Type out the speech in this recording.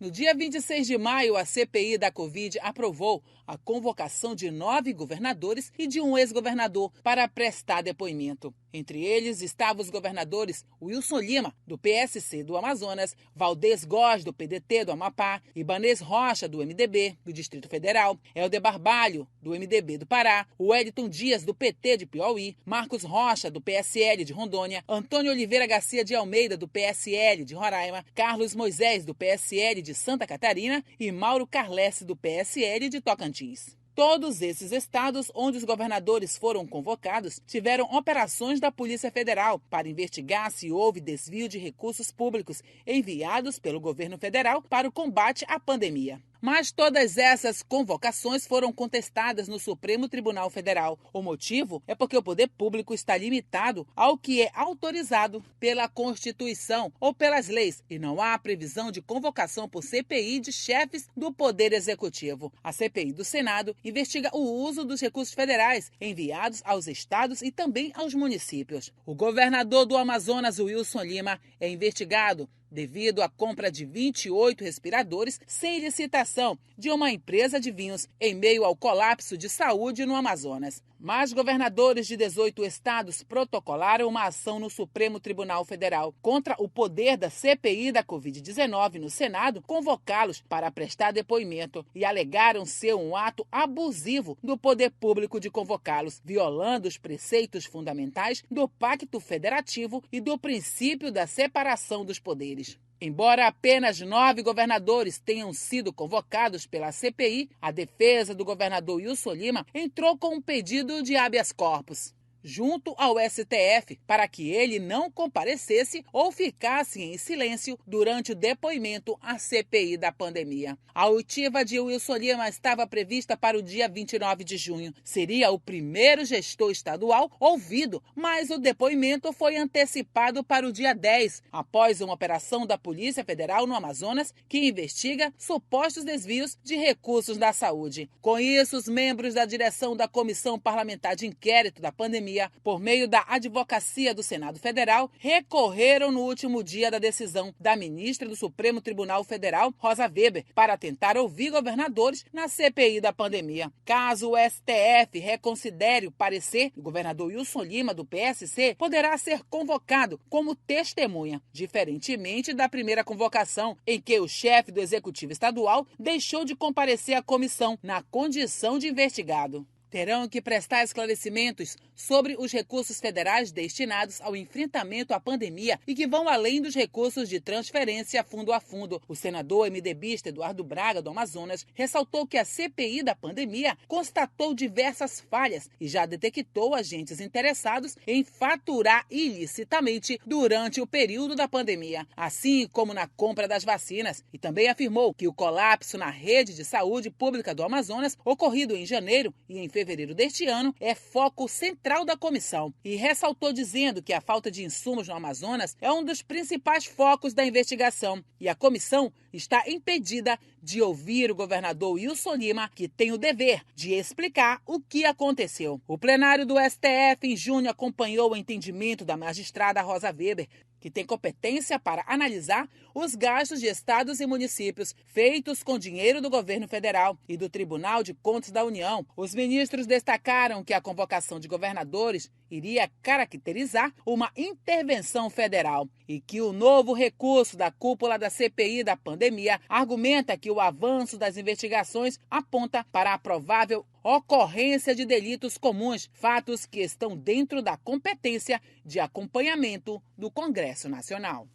No dia 26 de maio, a CPI da Covid aprovou a convocação de 9 governadores e de um ex-governador para prestar depoimento. Entre eles estavam os governadores Wilson Lima, do PSC do Amazonas, Valdez Góes, do PDT do Amapá, Ibanez Rocha, do MDB do Distrito Federal, Helder Barbalho, do MDB do Pará, Wellington Dias, do PT de Piauí, Marcos Rocha, do PSL de Rondônia, Antônio Oliveira Garcia de Almeida, do PSL de Roraima, Carlos Moisés, do PSL de Santa Catarina e Mauro Carlesse, do PSL de Tocantins. Todos esses estados onde os governadores foram convocados tiveram operações da Polícia Federal para investigar se houve desvio de recursos públicos enviados pelo governo federal para o combate à pandemia. Mas todas essas convocações foram contestadas no Supremo Tribunal Federal. O motivo é porque o poder público está limitado ao que é autorizado pela Constituição ou pelas leis e não há previsão de convocação por CPI de chefes do Poder Executivo. A CPI do Senado investiga o uso dos recursos federais enviados aos estados e também aos municípios. O governador do Amazonas, Wilson Lima, é investigado devido à compra de 28 respiradores sem licitação de uma empresa de vinhos em meio ao colapso de saúde no Amazonas. Mas governadores de 18 estados protocolaram uma ação no Supremo Tribunal Federal contra o poder da CPI da Covid-19 no Senado convocá-los para prestar depoimento e alegaram ser um ato abusivo do poder público de convocá-los, violando os preceitos fundamentais do Pacto Federativo e do princípio da separação dos poderes. Embora apenas 9 governadores tenham sido convocados pela CPI, a defesa do governador Wilson Lima entrou com um pedido de habeas corpus junto ao STF para que ele não comparecesse ou ficasse em silêncio durante o depoimento à CPI da pandemia. A oitiva de Wilson Lima estava prevista para o dia 29 de junho. Seria o primeiro gestor estadual ouvido, mas o depoimento foi antecipado para o dia 10, após uma operação da Polícia Federal no Amazonas que investiga supostos desvios de recursos da saúde. Com isso, os membros da direção da Comissão Parlamentar de Inquérito da Pandemia, por meio da Advocacia do Senado Federal, recorreram no último dia da decisão da ministra do Supremo Tribunal Federal, Rosa Weber, para tentar ouvir governadores na CPI da pandemia. Caso o STF reconsidere o parecer, o governador Wilson Lima, do PSC, poderá ser convocado como testemunha, diferentemente da primeira convocação, em que o chefe do Executivo Estadual deixou de comparecer à comissão na condição de investigado. Terão que prestar esclarecimentos sobre os recursos federais destinados ao enfrentamento à pandemia e que vão além dos recursos de transferência fundo a fundo. O senador MDBista Eduardo Braga, do Amazonas, ressaltou que a CPI da pandemia constatou diversas falhas e já detectou agentes interessados em faturar ilicitamente durante o período da pandemia, assim como na compra das vacinas, e também afirmou que o colapso na rede de saúde pública do Amazonas, ocorrido em janeiro e em fevereiro deste ano, é foco central da comissão e ressaltou dizendo que a falta de insumos no Amazonas é um dos principais focos da investigação e a comissão está impedida de ouvir o governador Wilson Lima, que tem o dever de explicar o que aconteceu. O plenário do STF em junho acompanhou o entendimento da magistrada Rosa Weber, que tem competência para analisar os gastos de estados e municípios feitos com dinheiro do governo federal e do Tribunal de Contas da União. Os ministros destacaram que a convocação de governadores iria caracterizar uma intervenção federal e que o novo recurso da cúpula da CPI da pandemia argumenta que o avanço das investigações aponta para a provável ocorrência de delitos comuns, fatos que estão dentro da competência de acompanhamento do Congresso Nacional.